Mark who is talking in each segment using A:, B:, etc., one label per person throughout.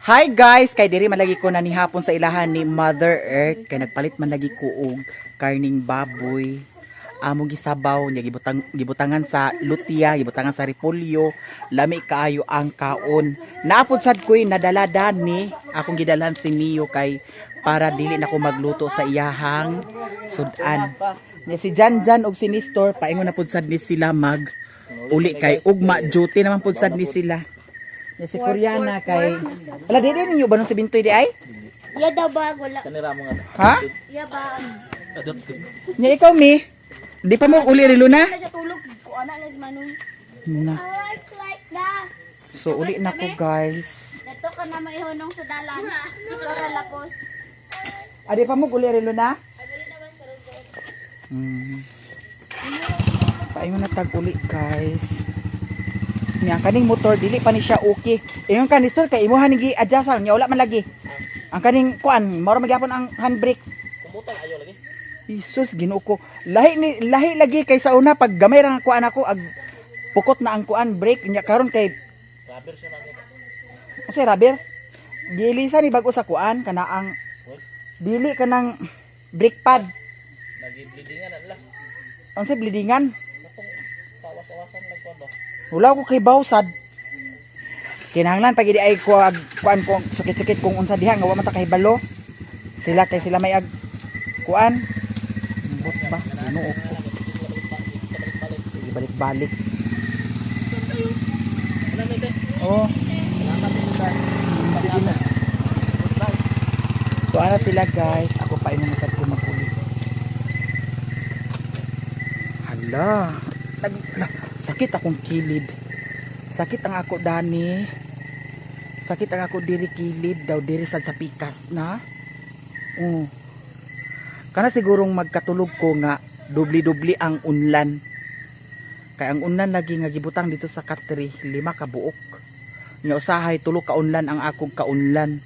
A: Hi guys, kay diri malagi ko na ni hapon sa ilahan ni Mother Earth kay nagpalit man lagi ko og karning baboy. Among gisabaw niya gibutangan sa lutia, gibutangan sa repolyo, lami kaayo ang kaon. Naapod sad ko'y nadalada ni akong gidalan si Mio kay para dili na ko magluto sa iyahang sudan. Niya si Janjan og si Nestor paingon na pud sad ni sila mag uli kay ugma duty naman pud sad ni sila. Niya si Koreana kay wala dili ninyo ba nung si Bintoy di ay?
B: Yada ba wala?
C: Kanira mo nga.
A: Ha?
B: Yaba.
C: Adopted.
A: Niya ikaw mi? Di pa mo uli rilo na?
B: Siya tulog ko ana na si Manoy.
A: Na.
B: Like that.
A: So uli na ko guys.
B: Dito ka na maihunong sa dalan. Para lapos.
A: Adi pa mo uli rilo na? Paingon na tag uli guys. Niya kaning motor dili pa ni siya okay. Ingon ka ni Nestor kay imuha ni gi-adjustan nya wala man lagi. Ang kaning kuan, mao magyapon ang handbrake.
C: Kumutang ayo lagi.
A: Isus Ginoo ko. Lahi lagi kay sa una pag gamay ra nga kuan ako ag pukot na ang kuan brake nya karon kay
C: Rubber siya namin.
A: kasi rubber. Giilisa ni bago sa kuan kana ang dili kanang brake pad.
C: Nag-bleedingan na nila.
A: Unsa bleedingan?
C: Katong pawas-awasan lang ko ba?
A: Wala ko kay bawsad. Kinahanglan pag idi ay kuan kung sukit-sukit kung unsa diha nga wa man ta kahibalo. Sila kay sila may ag kuan. Bot ba? Ginoo ko. Sige balik-balik.
C: Ano may be?
A: Oh.
C: Salamat din sa
A: Sige na. So ana sila guys, ako pa ina sa ko maguli. Hala. Sakit akong kilid. Sakit ang ako dani. Sakit ang ako diri kilid daw diri sa pikas na. Kana sigurong magkatulog ko nga dubli-dubli ang unlan. Kay ang unlan lagi nga gibutang dito sa katri 5 ka buok. Nya usahay tulo ka unlan ang akong kaunlan.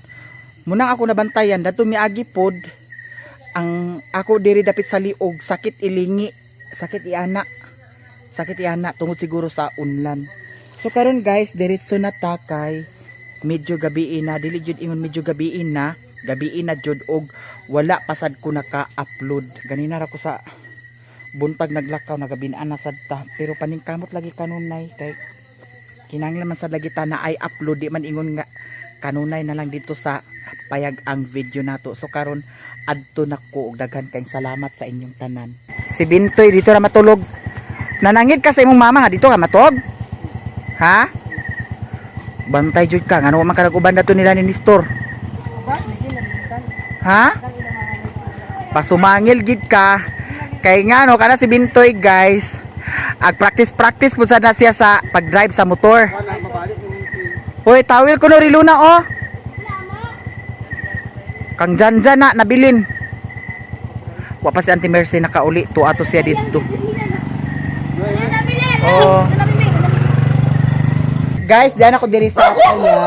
A: Munang ako nabantayan dato miagi pod ang ako diri dapit sa liog sakit ilingi, sakit iana. Sakit iana tungod siguro sa unlan. So karon guys, diretso na ta kay medyo gabi na, dili jud ingon medyo gabi na jud og wala pasad ko naka-upload. Ganina ra ko sa buntag naglakaw nagabinaan na sad ta, pero paningkamot lagi kanunay kay kinahanglan man sad lagi ta na ay upload di man ingon nga kanunay na lang dito sa payag ang video nato. So karon adto nako og daghan kayong salamat sa inyong tanan. Si Bintoy dito ra matulog. Nanangid ka sa imong mama nga dito ka matog? Ha? Bantay jud ka ngano man ka nag-uban dato nila ni Nestor. Ha? Pasumangil gid ka. Kay ngano kana si Bintoy guys. Ag practice pud sad na siya sa pag-drive sa motor. Hoy, tawil ko no riluna oh. Kang Janjan na nabilin. Wa pa si Auntie Mercy nakauli to ato siya dito. Oh. Guys, diyan ako diri sa kaya.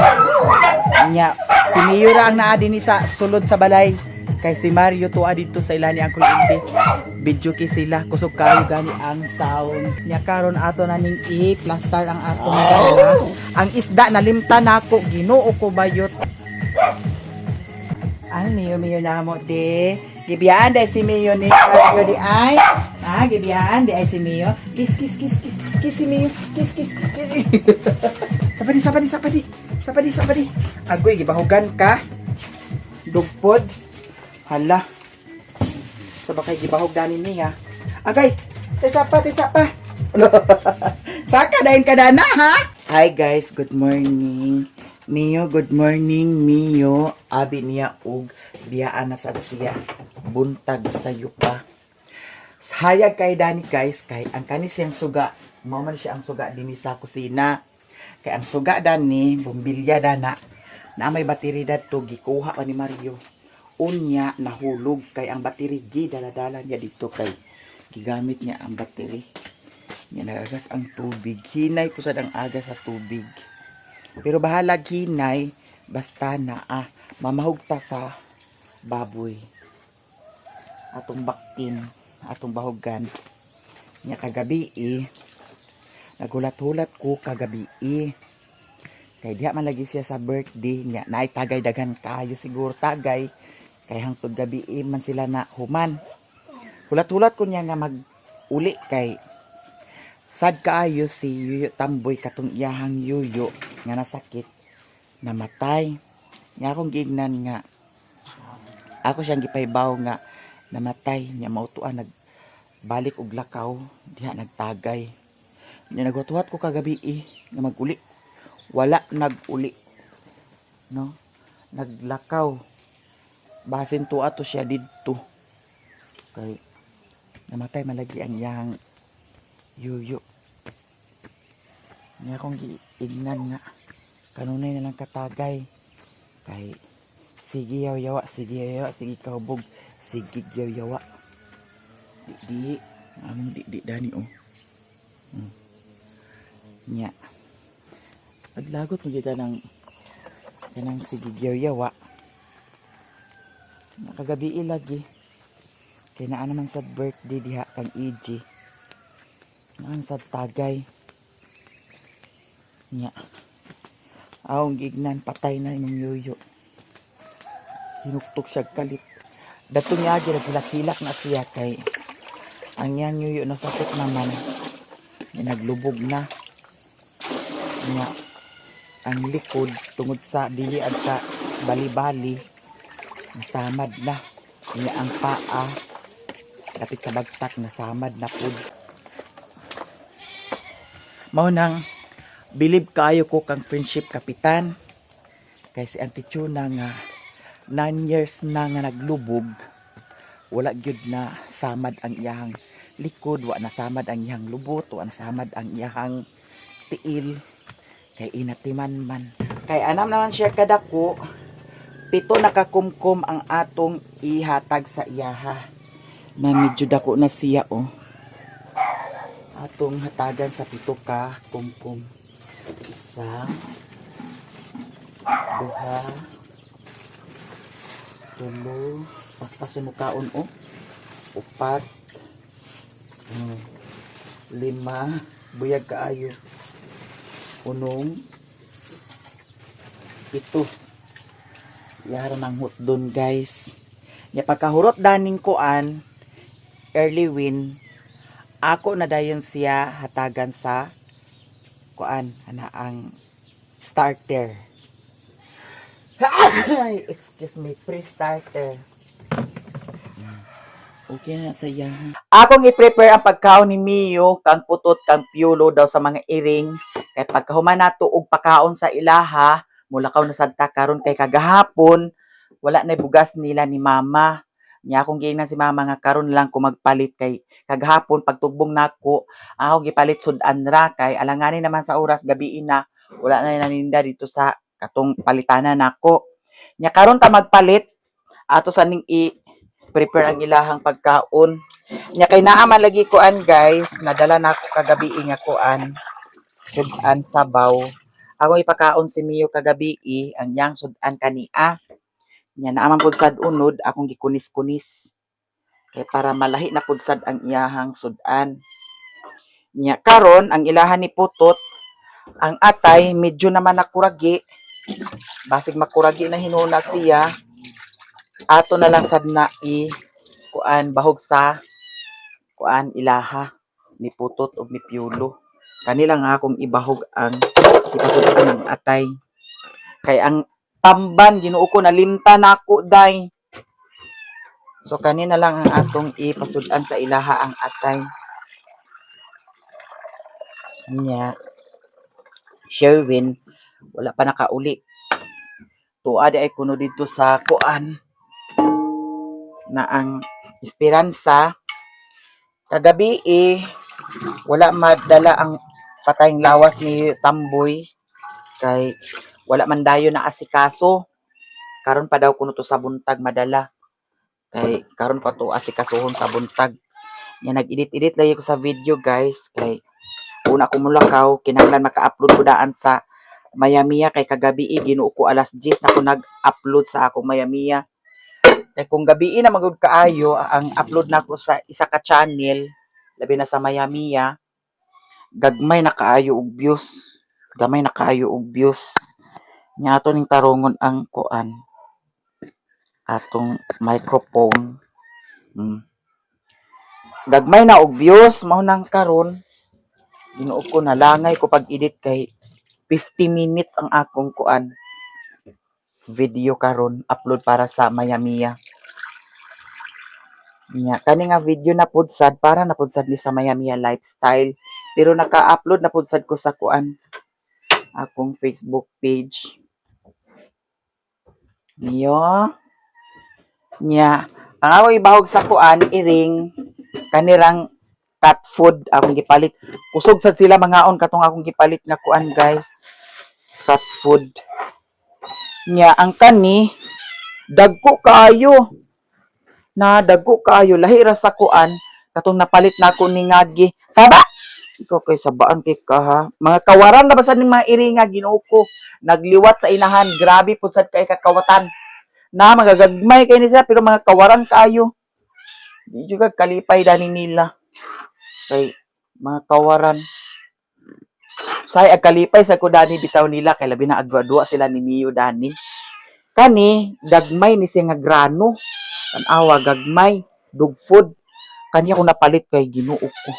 A: Nya, si Miura ang naa dinhi sa sulod sa balay. Kay si Mario tuwa dito sa ilani ang kulindi. Video ki sila kusog kayo gani ang sound. Nya karon ato na ning i-plaster ang atong dala. Ang isda nalimtan nako, Ginoo ko bayot. Ay, Mio na mo de. Gibiyaan dahil si Mio ni Mario di ay. Gibiyaan di ay si Mio. Kiss. Kiss si Mio. Kiss. Sapadi. Agoy, gibahugan ka. Dugpod. Hala. Sabakay gibahog danin niya. Agay, tisa pa. Saka dahin ka dana, ha? Hi guys, good morning. Mio, good morning, Mio. Abi niya og biyaan na sad siya. Buntag sa yupa. Hayag kay Dani guys, kay ang kani siyang suga. Mao man siya ang suga dinhi sa kusina. Kay ang suga Dani, bumbilya dana. Na may battery dadto gikuha pa ni Mario. Unya nahulog kay ang battery dala-dala niya dito kay gigamit niya ang battery. Niya nagagas ang tubig. Hinay po sad ang aga sa tubig. Pero bahala hinay basta na mamahugta sa baboy. Atong baktin, atong bahugan. Nya kagabi nagulat-hulat ko kagabi. Kay diha man lagi siya sa birthday niya. Naay tagay daghan kayo siguro tagay. Kay hangtod gabi man sila na human. Hulat-hulat ko niya nga mag-uli kay sad kaayo si Yuyo Tamboy katong iyahang yuyo nga nasakit namatay. Nga akong gignan nga ako siyang gipaybaw nga namatay niya mautuan nagbalik og lakaw diha nagtagay. Nya nagwatuhat ko kagabi nga maguli. Wala naguli. No? Naglakaw. Basin to ato siya didto. Kay namatay malagi ang yang yuyo. Nya akong giignan nga kanunay na lang katagay. Kay sige yaw-yawa, sige kahubog, sige yaw-yawa. Di among di dani oh. Nya paglagot mo kita ng kanang sige yaw-yawa. Nakagabi lagi. Kaya naa naman sa birthday diha kang EG. Naan sa tagay. Nya awong gignan patay na imong yuyo. Hinuktok siya kalit. Dato niya agi nagilak-hilak na siya kay ang yang yuyo nasakit naman. Naglubog na. Nya ang likod tungod sa dili at sa bali-bali nasamad na. Nya ang paa dapit sa bagtak nasamad na pud. Mao nang bilib kayo ko kang friendship kapitan. Kay si Auntie Chuna nga 9 years na nga naglubog. Wala gyud na samad ang iyang likod, wa na samad ang iyang lubot, wa na samad ang iyang tiil. Kay inatiman man. Kay anam naman siya kadako, 7 nakakumkum ang atong ihatag sa iyaha. Na medyo dako na siya oh. Atong hatagan sa 7 ka kumkum. 1, 2, 3, paspas yung mukaon oh. 4, 5, buyag kaayo. 6, 7. Yara ng hutdon guys. Nya pagkahurot daning kuan early win. Ako na dayon siya hatagan sa kuan ana ang starter. Excuse me, pre-starter. Okay na saya. Akong i-prepare ang pagkaon ni Mio kang putot kang piulo daw sa mga iring kay pagkahuman nato og pakaon sa ilaha mulakaw na sadta karon kay kagahapon wala na bugas nila ni mama. Nya akong giingnan si mama nga karon lang ko magpalit kay kagahapon pagtugbong nako ako gipalit sudan ra kay alanganin naman sa oras gabi na wala na naninda dito sa katong palitanan nako. Nya karon ta magpalit ato sa ning i-prepare ang ilahang pagkaon. Nya kay naa man lagi kuan guys, nadala nako kagabi nga kuan sudan sabaw. Ako ipakaon si Mio kagabi ang yang sudan kania. Nya naa man pud sad unod akong gikunis-kunis. Kay para malahi na pud sad ang iyahang sudan. Nya karon ang ilahan ni putot ang atay medyo naman nakuragi. Basig makuragi na hinuna siya. Ato na lang sad na kuan bahog sa kuan ilaha ni putot ug ni piulo. Kanila nga akong ibahog ang ipasudan ng atay. Kay ang tamban Ginoo ko nalimta nako day. So kanina lang ang atong ipasudan sa ilaha ang atay. Nya Sherwin wala pa nakauli. Tuad ay kuno dito sa kuan na ang Esperanza kagabi wala madala ang patayng lawas ni Tamboy kay wala man dayon na asikaso. Karon pa daw kuno to sa buntag madala. Kay karon pa to asikasuhon sa buntag. Nya nag-edit-edit lagi ko sa video guys kay una ko mulakaw kinahanglan maka-upload ko daan sa Mayamiya kay kagabi Ginoo ko alas 10 na ko nag-upload sa akong Mayamiya. Kay kung gabi na magud kaayo ang upload nako sa isa ka channel labi na sa Mayamiya gagmay na kaayo og views. Gamay na kaayo og views. Nya ato ning tarungon ang kuan, atong microphone. Gagmay na og views mao nang karon Ginoo ko nalangay ko pag-edit kay 50 minutes ang akong kuan video karon upload para sa Mayamiya. Nya kani nga video na pud sad para na pud sad ni sa Mayamiya lifestyle pero naka-upload na pud sad ko sa kuan akong Facebook page. Niyo. Nya ang ako ibahog sa kuan iring kanirang cat food akong gipalit. Kusog sad sila mangaon katong akong gipalit nga kuan guys. Cat food. Nya ang kani dagko kaayo. Na dagko kaayo lahi ra sa kuan katong napalit nako ni ngagi. Saba. Ikaw kay sabaan kay ka ha. Mga kawaran na ba sa mga iringa Ginoo ko. Nagliwat sa inahan. Grabe pud sad kay kakawatan. Na magagagmay kay ni siya pero mga kawaran kaayo. Di juga kalipay dani nila. Kay mga kawaran. Say ag kalipay sa ko dani bitaw nila kay labi na agwa sila ni Mio dani. Kani gagmay ni siya nga grano. Tanawa gagmay dog food. Kani ako napalit kay Ginoo ko.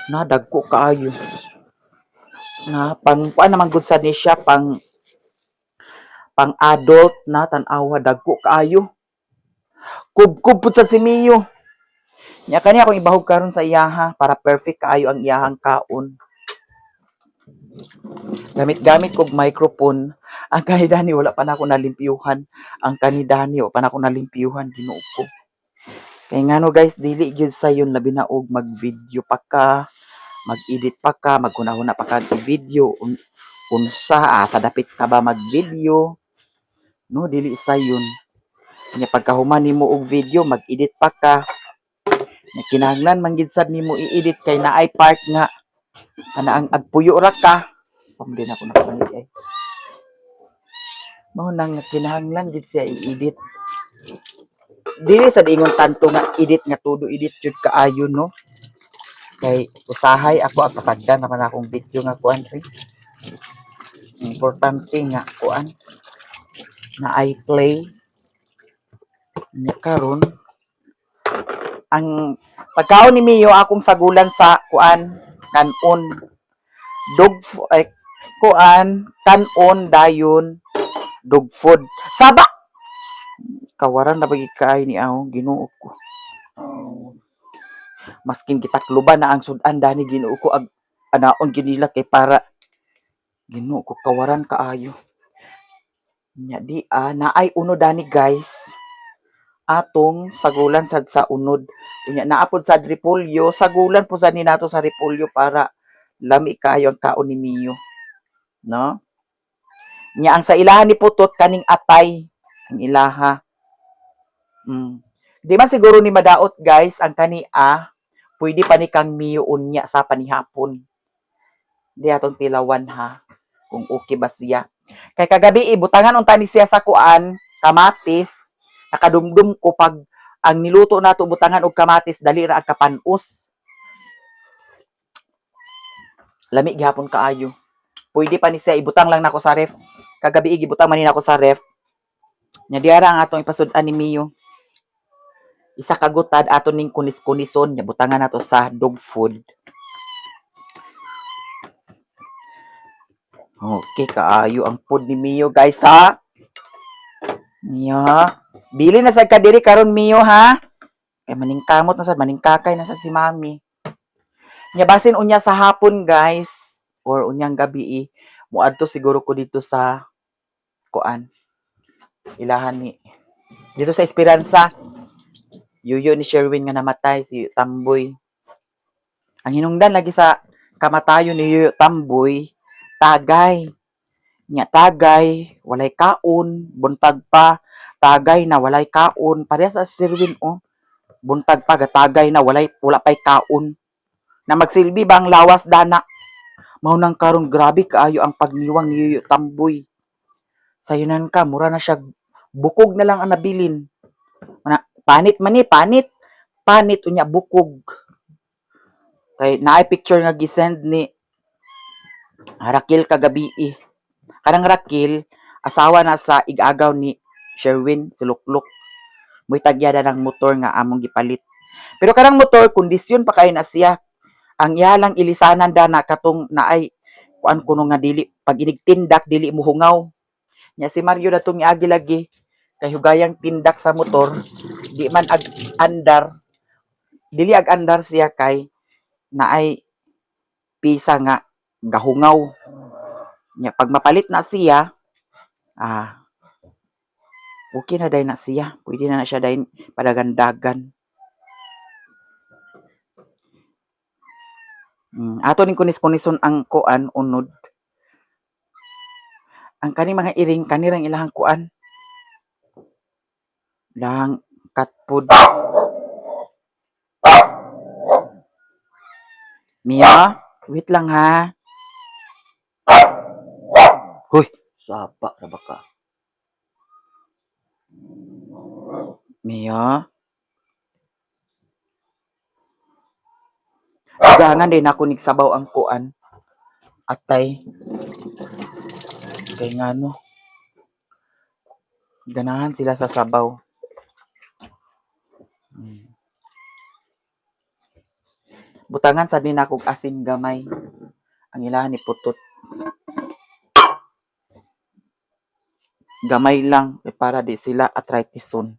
A: Na dagko kaayo. Na pang kuan naman gud sad ni siya pang adult na tanawa dagko kaayo. Kub-kub pud sad si Mio. Nya kani akong ibahog karon sa iyaha para perfect kaayo ang iyahang kaon. Gamit-gamit kog microphone. Ang kanidani wala pa na ako nalimpyuhan. Ang kanidani wala pa na ako nalimpyuhan Ginoo ko. Kay ngano guys, dili gyud sayon labi na og mag-video pa ka, mag-edit pa ka, maghunahuna pa ka i-video unsa sa dapit ka ba mag-video. No, dili sayon. Nya pagkahuman nimo og video, mag-edit pa ka. Nya kinahanglan man gid sad nimo i-edit kay naay part nga ana ang agpuyo ra ka. Pamdin ako nakabalik ay. Mao nang kinahanglan gid siya i-edit. Dili sad ingon tanto nga edit nga todo edit jud kaayo no. Kay usahay ako ang pasagdan naman akong video nga kuan ri. Importante nga kuan na I play nya karon ang pagkaon ni Mio akong sagulan sa kuan kanon dog ay kuan kanon dayon dog food saba kawaran na bagi kaay ni aw Ginoo ko maskin kitakluban na ang sudan dani Ginoo ko ag anaon ginila kay para Ginoo ko kawaran kaayo nya di naay uno dani guys atong sagulan sad sa unod unya naapod sa repolyo sagulan po sad ni nato sa repolyo para lami kayo ang kaon ni Mio no nya ang sa ilaha ni putot kaning atay ang ilaha di man siguro ni madaot guys ang kani pwede pa ni kang Mio unya sa panihapon di atong tilawan ha kung okay ba siya kay kagabi butangan unta ni siya sa kuan kamatis nakadumdum ko pag ang niluto nato butangan og kamatis dali ra ang kapanos lami gihapon kaayo pwede pa ni siya ibutang lang nako sa ref kagabi gibutang man ni nako sa ref nya diara ang atong ipasud-an ni Mio isa ka gutad aton ning kunis-kunison nya butangan nato sa dog food. Okay, kaayo ang food ni Mio guys ha. Nya, bili na sad ka diri karon Mio ha. Kay maningkamot na sad, maningkakay na sad si Mami. Nya basin unya sa hapon guys or unyang gabi muadto siguro ko dito sa kuan. Ilahan ni dito sa Esperanza. Yuyo ni Sherwin nga namatay si Tamboy. Ang hinungdan lagi sa kamatayon ni Yuyo Tamboy tagay. Nya tagay, walay kaon, buntag pa, tagay na walay kaon. Parehas sa Sherwin buntag pa gatagay na wala pay kaon. Na magsilbi bang lawas dana. Mao nang karon grabe kaayo ang pagniwang ni Yuyo Tamboy. Sayunan ka, mura na siya bukog na lang ang nabilin. Panit man ni, panit. Panit unya bukog. Kay naay picture nga gisend ni Rakil kagabi Kanang Rakil, asawa na sa igagaw ni Sherwin, si Lukluk. Muy tagyada ng motor nga among gipalit. Pero kanang motor, kondisyon pa kay na siya. Ang iya lang ilisanan da na katong naay kuan kuno nga dili pag inigtindak dili mo hungaw. Nya si Mario datong miagi lagi kay hugayang tindak sa motor, di man ag andar, dili ag andar siya kay naay pisa nga gahungaw. Nya pag mapalit na siya, okay na day na siya. Pwede na siya day padagandagan. Ato ning kunis-kunison ang kuan unod. Ang kani mga iring kanirang ilahang kuan. Lang cat food. Mia, wait lang ha. Hoy, sapa na baka. Mia. Gangan din ako nigsabaw ang kuan. Atay. Kay ngano. Ganahan sila sa sabaw. Butangan sa din akong asin gamay. Ang ilahan ni putot. Gamay lang para di sila arthritison.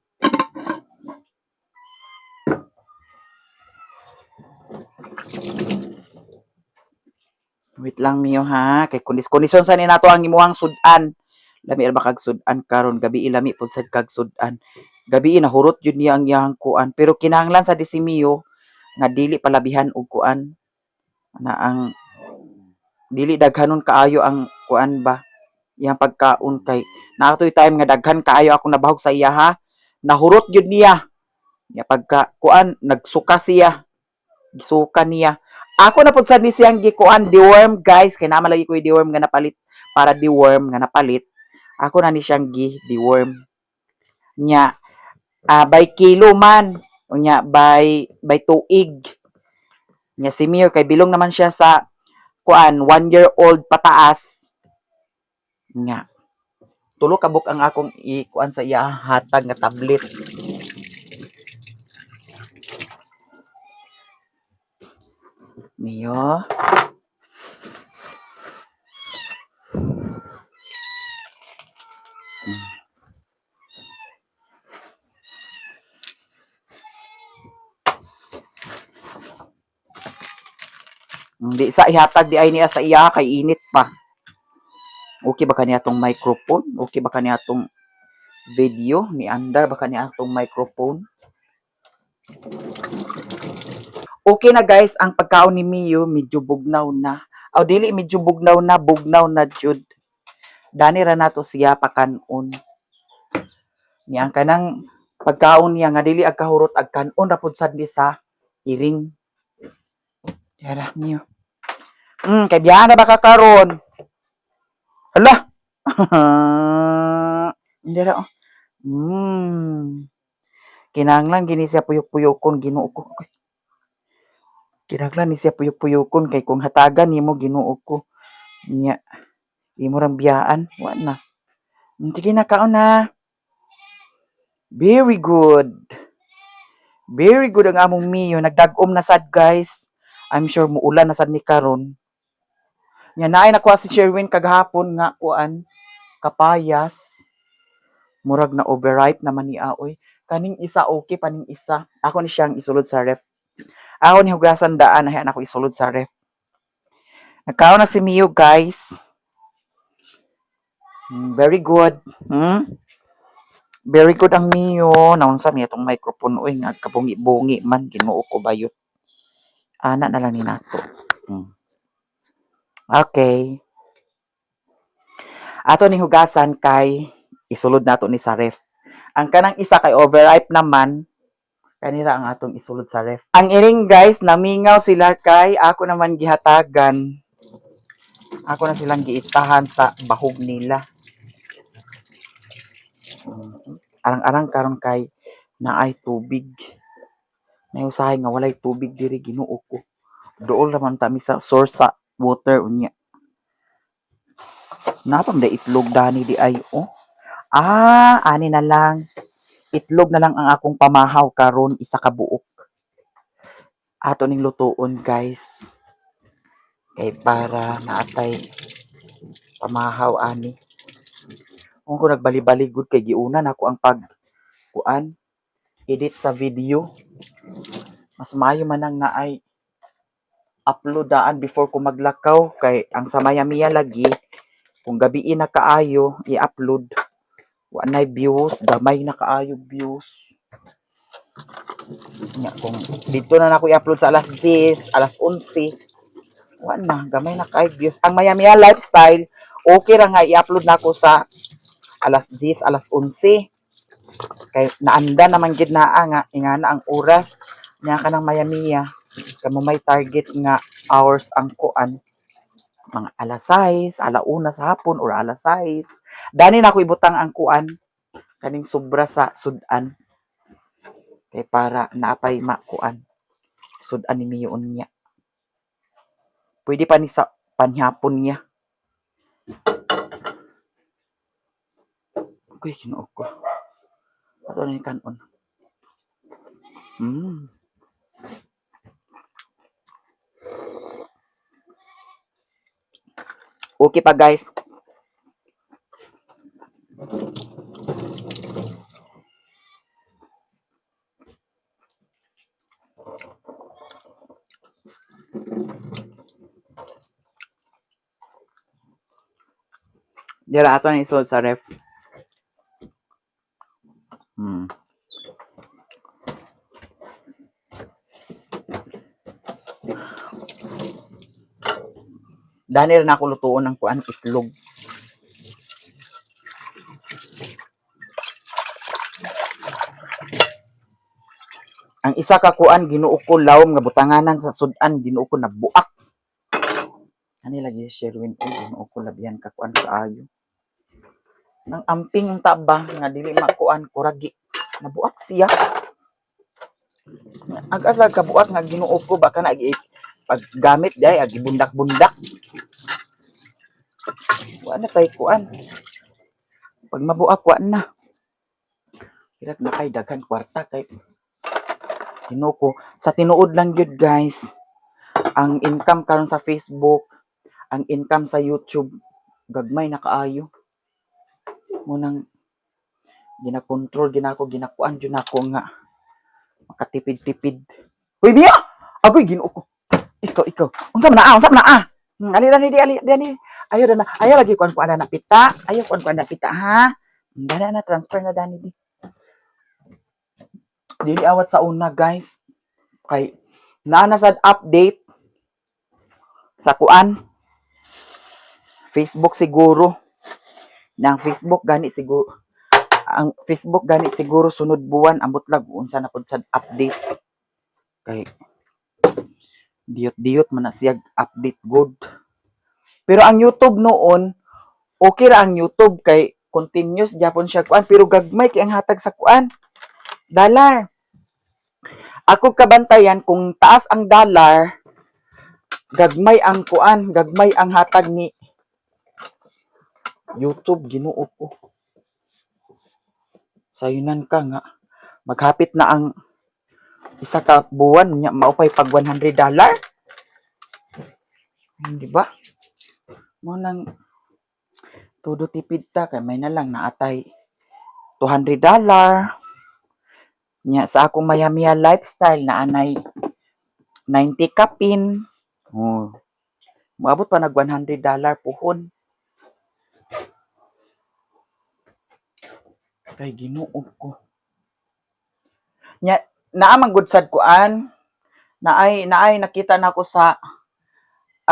A: Wait lang miyo ha, kay kondisyon sa ni nato ang imuhang sudan. Lami ra ba kag sudan karon gabi ilami pud sad kag sudan. Gabi nahurot yun niya ang iyang kuan, pero kinahanglan sa disimiyo nga dili palabihan og kuan na ang dili daghanon kaayo ang kuan ba iyang pagkaon kay naatoy time nga daghan kaayo ako nabahog sa iya ha. Nahurot yun niya. Ya pagka kuan nagsuka siya. Gisuka niya. Ako na pud sad ni siyang gikuan deworm guys kay naman lagi ko deworm nga napalit para deworm nga napalit. Ako na ni siyang deworm nya by kilo man unya by tuig nya si Mio kay bilong naman siya sa kuan 1-year-old pataas nya tulo ka buk ang akong ikuan sa iya hatag nga tablet. Mio. Hindi sa ihatag di ay niya sa iya kay init pa. Okay ba kaniya tong microphone? Okay ba kaniya tong video? Ni andar ba kaniya tong microphone? Okay na guys, ang pagkaon ni Mio medyo bugnaw na. Aw dili medyo bugnaw na jud. Dani ra nato siya pakanon. Ni ang kanang pagkaon niya nga dili ag kahurot ag kanon ra pud sad ni sa iring. Yara Mio. Kay biyahe na ba ka karon? Hala. Hindi ra. Kinahanglan gini siya puyok-puyokon Ginoo ko. Kinahanglan ni siya puyok-puyokon kay kung hatagan nimo Ginoo ko. Nya imo rang biyaan wa na. Sige na kaon na. Very good. Very good ang among Mio. Nagdag-om na sad guys. I'm sure muulan na sad ni karon. Nya naay nakuha si Sherwin kagahapon nga kuan kapayas. Murag na overripe naman ni aoy. Kaning isa okay paning isa. Ako ni siyang isulod sa ref. Ako ni hugasan daan ayan ako isulod sa ref. Nagkaon na si Mio guys. Very good. Very good ang Mio. Naunsa niya tong microphone oy nga kabungi-bungi man Ginoo ko bayot. Ana na lang ni nato. Okay. Ato ni hugasan kay isulod nato ni sa ref. Ang kanang isa kay overripe naman kanira ang atong isulod sa ref. Ang iring guys namingaw sila kay ako naman gihatagan. Ako na silang giitahan sa bahog nila. Arang-arang karon kay naay tubig. May usahay nga walay tubig diri Ginoo ko. Dool naman ta mi sa source sa water unya. Napam da itlog dani di ay oh. Ani na lang. Itlog na lang ang akong pamahaw karon isa ka buok. Ato ning lutuon guys. Kay para naatay pamahaw ani. Kung ko nagbali-bali good kay giuna nako ang pag kuan edit sa video. Mas maayo man ang naay upload daan before ko maglakaw kay ang sa maya-miya lagi kung gabi na kaayo i-upload wa nay views gamay na kaayo views nya kung dito na nako i-upload sa alas 10 alas 11 wa na gamay na kaayo views ang maya-miya lifestyle okay ra nga i-upload nako sa alas 10 alas 11 kay naanda naman gid naa nga ingana ang oras nya kanang maya-miya kamo may target nga hours ang kuan mga alas 6, alauna sa hapon or alas 6. Dani na ako ibutang ang kuan kaning sobra sa sudan. Kay para naapay makuan. Sudan ni miyon niya. Pwede pa ni sa panhapon niya. Okay, kinuok ko. Ato na ni kanon. Okay pa guys. Dira ato na isulod sa ref. Dani rin ako lutuon ng kuan itlog. Ang isa ka kuan ginuo ko lawom nga butanganan sa sudan ginuo ko na buak. Ani lagi Sherwin ko ginuo ko labihan ka kuan sa ayo. Nang amping ang taba nga dili makuan kuragi nabuak siya. Ag-asa ka buak nga ginuo ko baka na paggamit day agi bundak-bundak. Wa na tay kuan. Pag mabuak wa na. Hirap na kay daghan kwarta kay Ginuko sa tinuod lang gyud guys. Ang income karon sa Facebook, ang income sa YouTube gagmay na kaayo. Munang ginakontrol ginako ginakuan jud nako nga makatipid-tipid. Hoy Mia! Agoy ginuo ko. Ikaw. Unsa man na? Ali ni. Ayo na. Ayo lagi kuan na pita. Ayo kuan na pita ha. Dana na transfer na dani di. Dili awat sa una guys. Kay naa sad update sa kuan. Facebook siguro. Ang Facebook gani siguro sunod buwan ambot lag unsa na pud sad update. Kay diyot man na siya update good. Pero ang YouTube noon, okay ra ang YouTube kay continuous gyapon siya kuan pero gagmay kay ang hatag sa kuan. Dollar. Ako kabantayan kung taas ang dollar, gagmay ang kuan, gagmay ang hatag ni YouTube ginuo ko. Sayunan ka nga maghapit na ang isa ka buwan nya maupay pag $100. Di ba? Mo nang todo tipid ta kay may na lang naatay $200. Nya sa akong maya-miya lifestyle na anay 90 kapin. Oh. Moabot pa nag $100 puhon. Kay ginuo ko. Nya naamang good sad kuan. Naay nakita nako sa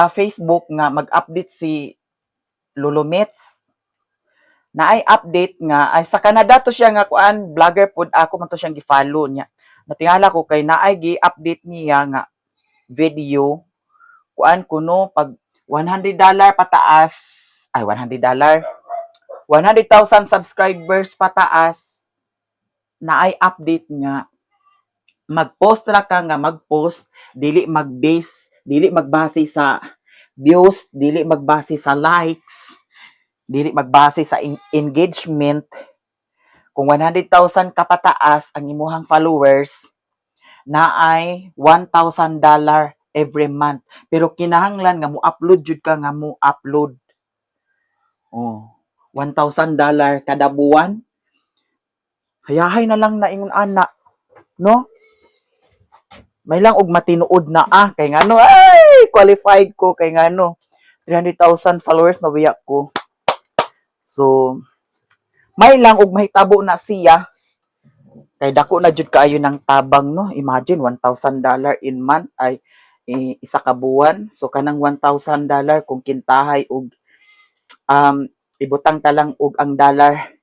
A: Facebook nga mag-update si Lulumets. Naay update nga ay sa Canada to siya nga kuan vlogger pud ako man to siyang gi-follow niya. Natingala ko kay naay gi-update niya nga video kuan kuno pag $100 pataas ay $100 100,000 subscribers pataas naay update nga mag-post ra ka nga mag-post dili mag-base dili magbase sa views dili magbase sa likes Dili magbase sa engagement. Kung 100,000 kapataas ang imuhang followers, na ay $1,000 every month. Pero kinahanglan nga mo upload jud ka nga mo upload. Oh, $1,000 kada buwan. Hayahay na lang na ingon ana, no? May lang og matinuod na kay ngano ay qualified ko kay ngano 300,000 followers na biya ko. So may lang og mahitabo na siya kay dako na jud kaayo ng tabang, no? Imagine $1,000 in month ay isa ka buwan. So kanang $1,000 kung kintahay og ibutang ta lang og ang dollar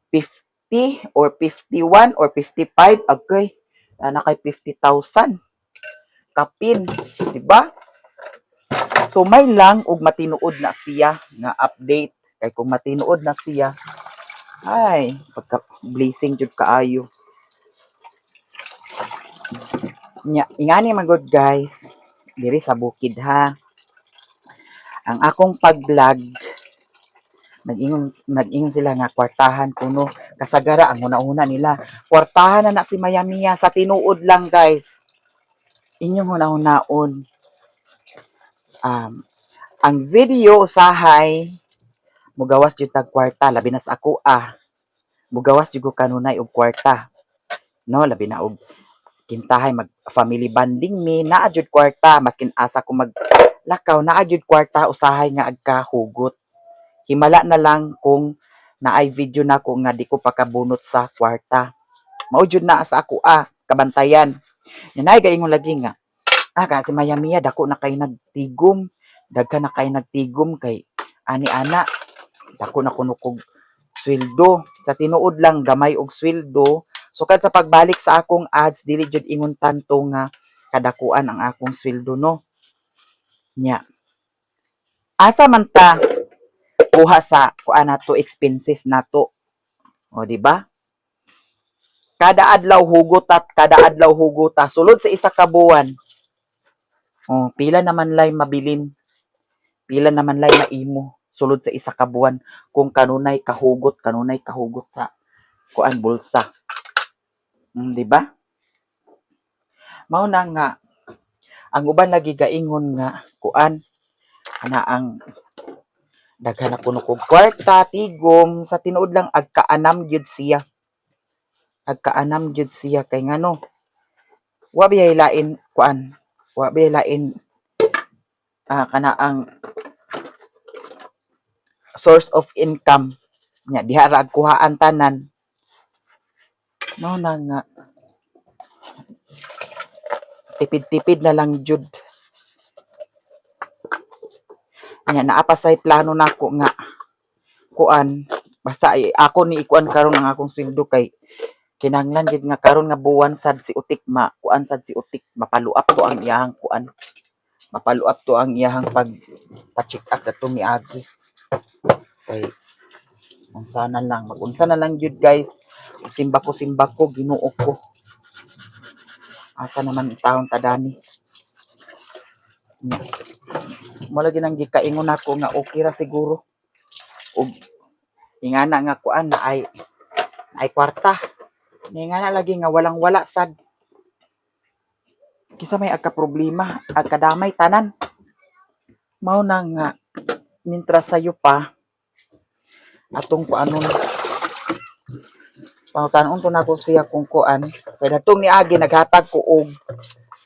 A: 50 or 51 or 55, okay, na kay 50,000 kapin, di ba? So may lang og matinuod na siya nga update kay kung matinuod na siya ay pagka blessing jud kaayo. Ingani man good guys, diri sa bukid ha. Ang akong pag-vlog nag-ingon sila nga kwartahan kuno kasagara ang una-una nila. Kwartahan na si Mayamiya sa tinuod lang guys. Inyong una-unaon. Ang video usahay mugawas jud tag kwarta labi na sa ako mugawas jud ko kanunay og kwarta. No, labi na og kintahay mag family bonding me naa jud kwarta maskin asa ko maglakaw naa jud kwarta usahay nga agkahugot. Himala na lang kung naay video na ko nga di ko pakabunot sa kwarta. Mao jud na sa ako kabantayan. Nanay gaingon lagi nga kan si Mayamiya dako na kay nagtigom, daghan na kay nagtigom kay ani ana dako na kuno kog sweldo. Sa tinuod lang gamay og sweldo. So kad sa pagbalik sa akong ads dili jud ingon tanto nga kadakuan ang akong sweldo, no. Nya. Asa man ta kuha sa kuan nato expenses nato. O di ba? Kada adlaw hugot sulod sa isa ka buwan. O pila naman lay mabilin. Pila naman lay maimo sulod sa isa ka buwan kung kanunay kahugot sa kuan bulsa. Di ba? Mao na nga ang uban lagi gaingon nga kuan ana ang daghan na kuno kog kwarta tigom sa tinuod lang agkaanam jud siya kay ngano wa biyay lain kuan wa biyay lain kana ang source of income nya diha ra kuhaan tanan. Mao na nga tipid-tipid na lang jud nya naa pa say plano nako nga kuan basta ako ni ikuan karon ang akong sweldo kay kinahanglan gid nga karon nga buwan sad si utik kuan sad si utik mapaluap to ang iyahang kuan mapaluap to ang iyahang pag-check up dato miagi kay unsa na lang jud guys simba ko Ginoo ko asa naman taon tadani mo lagi nang gikaingon ako nga okay ra siguro ug ingana nga kuan na ay kwarta ingana lagi nga walang wala sad kisa may agka problema agkadamay tanan. Mao na nga mintras sayo pa atong kuanon pangutanon to nako siya kung kuan kay datong niagi naghatag ko og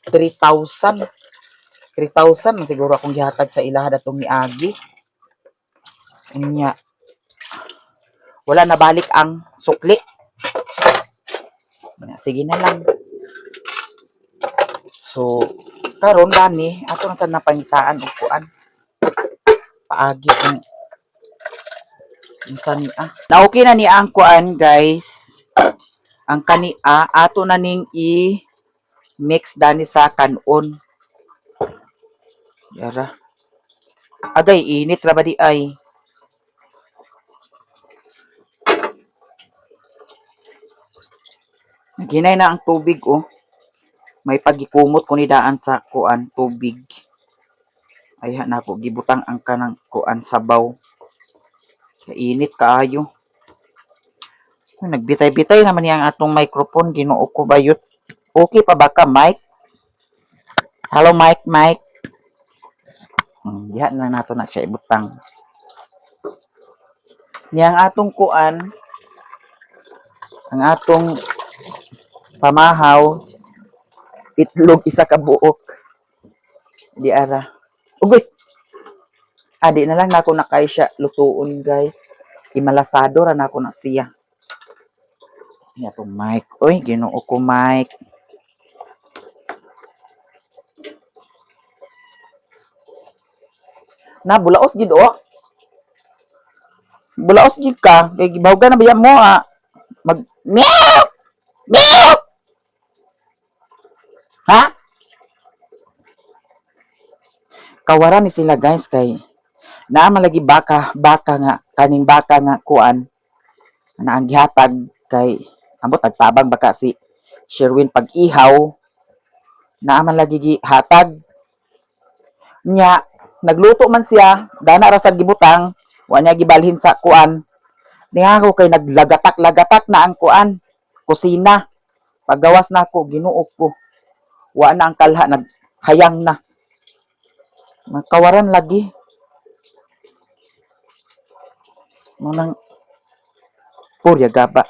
A: 3,000 man siguro akong gihatag sa ilaha datong niagi. Inya wala na balik ang sukli. Sige na lang. So karon gani ato na sad napangitaan og kuan. Paagi kung unsa ni na okay na ni ang kuan guys. Ang kani ato na ning i-mix dani sa kanon. Yara. Agay init ra ba di ay? Ginay na ang tubig May pagikumot ko ni daan sa kuan tubig. Ay na ako gibutang ang kanang kuan sabaw. Init kaayo. Nagbitay-bitay naman yang atong microphone. Ginoo ko bayot. Okay pa ba ka, Mike? Hello, Mike, Mike. Diha na nato na siya ibutang. Niyang atong kuan, ang atong pamahaw, itlog isa ka buok. Di ara. Ugoy! Di na lang na ako nakay siya lutuon, guys. Imalasado ra na ako na siya. Niya to Mike. Uy, ginoo ko Mike. Na, bulaos gid o. Bulaos gid ka. Kay gibawgan na ba mo mag meow! Meow! Ha? Kawaran ni sila guys kay naa man lagi baka nga kaning baka nga kuan na ang gihatag kay ambot nagtabang baka si Sherwin pag ihaw naa man lagi gihatag nya nagluto man siya dana ra sad gibutang wa niya gibalhin sa kuan niya ako kay naglagatak-lagatak na ang kuan kusina paggawas na ako ginuo ko wa na ang kalha naghayang na magkawaran lagi manang purya gaba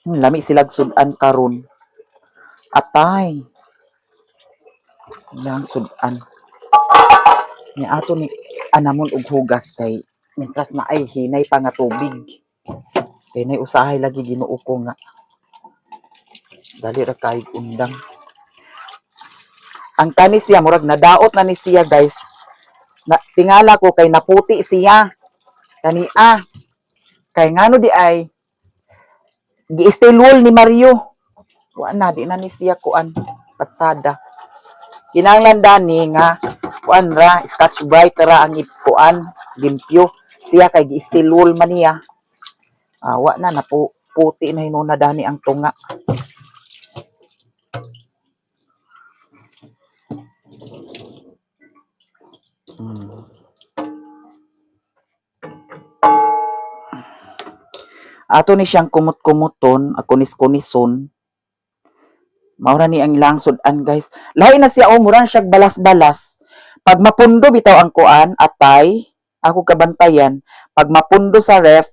A: lami sila sudan karon atay lang sudan ni ato ni anamon og hugas kay mintras na ay hinay pa nga tubig kay nay usahay lagi Ginoo ko nga dali ra kay undang ang kani siya murag nadaot na ni siya guys na, tingala ko kay naputi siya kani kay ngano di ay gi-stilwol ni Mario wa na di na ni siya kuan patsada kinahanglan dani nga kuan ra scotch bright ra ang kuan limpyo siya kay gi-stilwol man niya wa na puti na hinuna dani ang tunga ato ni siyang kumot-kumuton kunis-kunison maura ni ang ilang sudan guys lahi na siya mura na siya balas-balas pag mapundo bitaw ang kuan atay ako kabantayan pag mapundo sa ref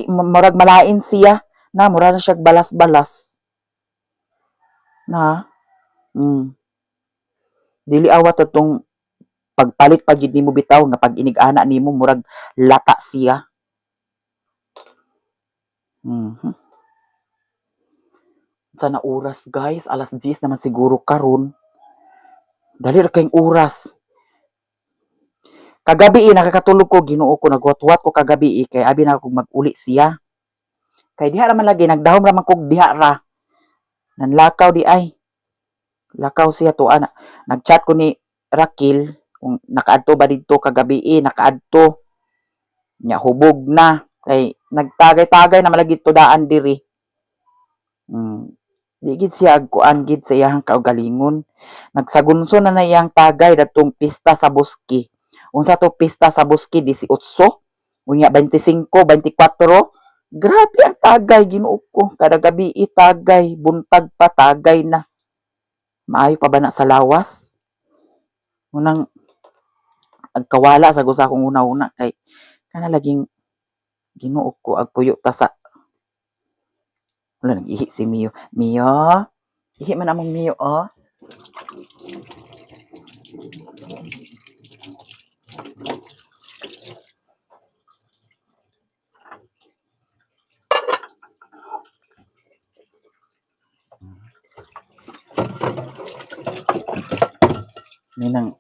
A: murag malain siya na mura na siya balas-balas na dili awat atong pagpalit pag gid nimo bitaw nga pag inig-ana nimo murag lata siya sana oras guys alas 10 naman siguro karon dali ra kayong oras kagabi nakakatulog ko Ginoo ko nagwat-wat ko kagabi kay abi na ako mag-uli siya kay diha ra man lagi nagdahom ra man kog diha ra nanlakaw di ay lakaw siya to ana nagchat ko ni Rakil kung nakaadto ba didto kagabi nakaadto nya hubog na kay nagtagay-tagay na malagi to daan diri di gid siya kuan gid sa iyang kaugalingon nagsagunso na iyang tagay datong pista sa Buski unsa to pista sa Buski 18 unya 25 24 grabe ang tagay Ginoo ko kada gabi tagay buntag pa tagay na maayo pa ba na sa lawas unang agkawala sa gusa kong una-una kay kana laging Ginoo ko agpuyo ta sa wala nag-ihi si Mio ihi man among Mio ninang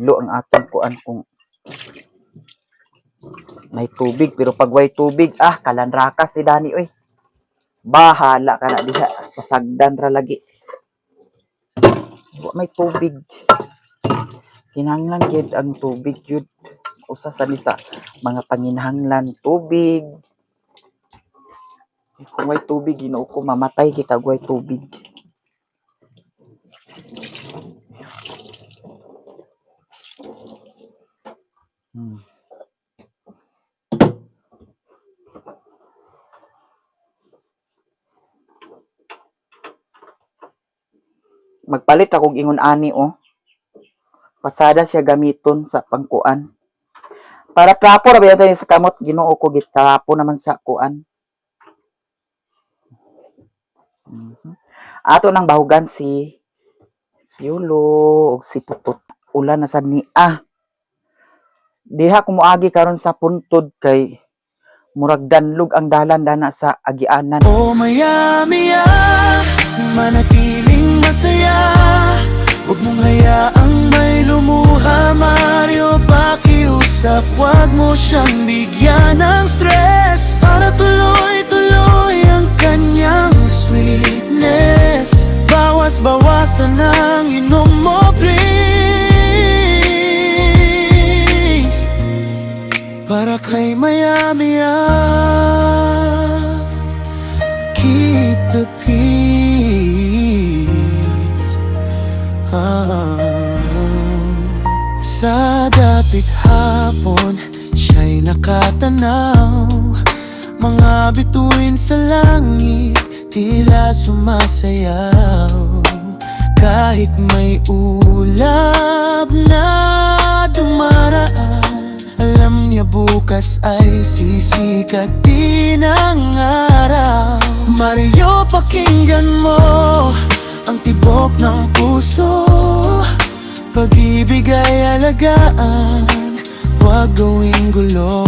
A: lo ang atong kuan kung may tubig pero pag way tubig kalanrakas si Dani oy bahala ka na diha pasagdan ra lagi may tubig kinahanglan gyud ang tubig gyud usa sa ni sa mga panginahanglan tubig Kung may tubig, Ginoo ko, mamatay kita kung may tubig. Magpalit akong ingon ani pasada siya gamiton sa pangkuan para trapo ra ba tayo sa kamot, Ginoo ko, gitrapo naman sa kuan. Ato nang bahugan si Piolo ug si Puput. Ulan na sad ni diha ko moagi karon sa puntod kay murag danlog ang dalan dana sa agianan.
D: O maya-maya, manatiling masaya. Huwag mong hayaang may lumuha, Mario, pakiusap. Huwag mo siyang bigyan ng stress, para tuloy-tuloy ang kanyang sweetness. Bawas-bawasan ang inom mo, please, para kay maya-maya. Keep the peace. Sa dapit hapon, siya'y nakatanaw. Mga bituin sa langit, tila sumasayaw. Kahit may ulap na dumaraan, alam niya bukas ay sisikat din ang araw. Mario, pakinggan mo ang tibok ng puso. Pag-ibig ay alagaan, huwag gawing gulo.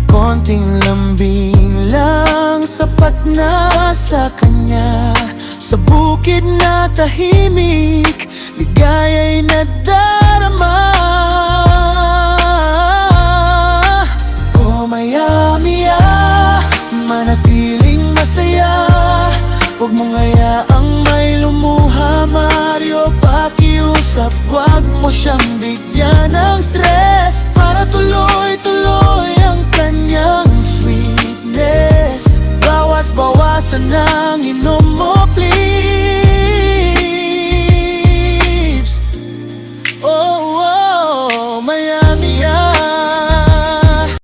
D: Konting lambing lang, sapat na sa kanya. Sa bukid na tahimik, ligaya'y nadarama. O maya-maya, manatiling masaya. Huwag mong hayaang may lumuha, Mario, pakiusap. Huwag mo siyang bigyan ng stress, para tuloy-tuloy ang kanyang sweetness. Bawas-bawasan ang inom mo,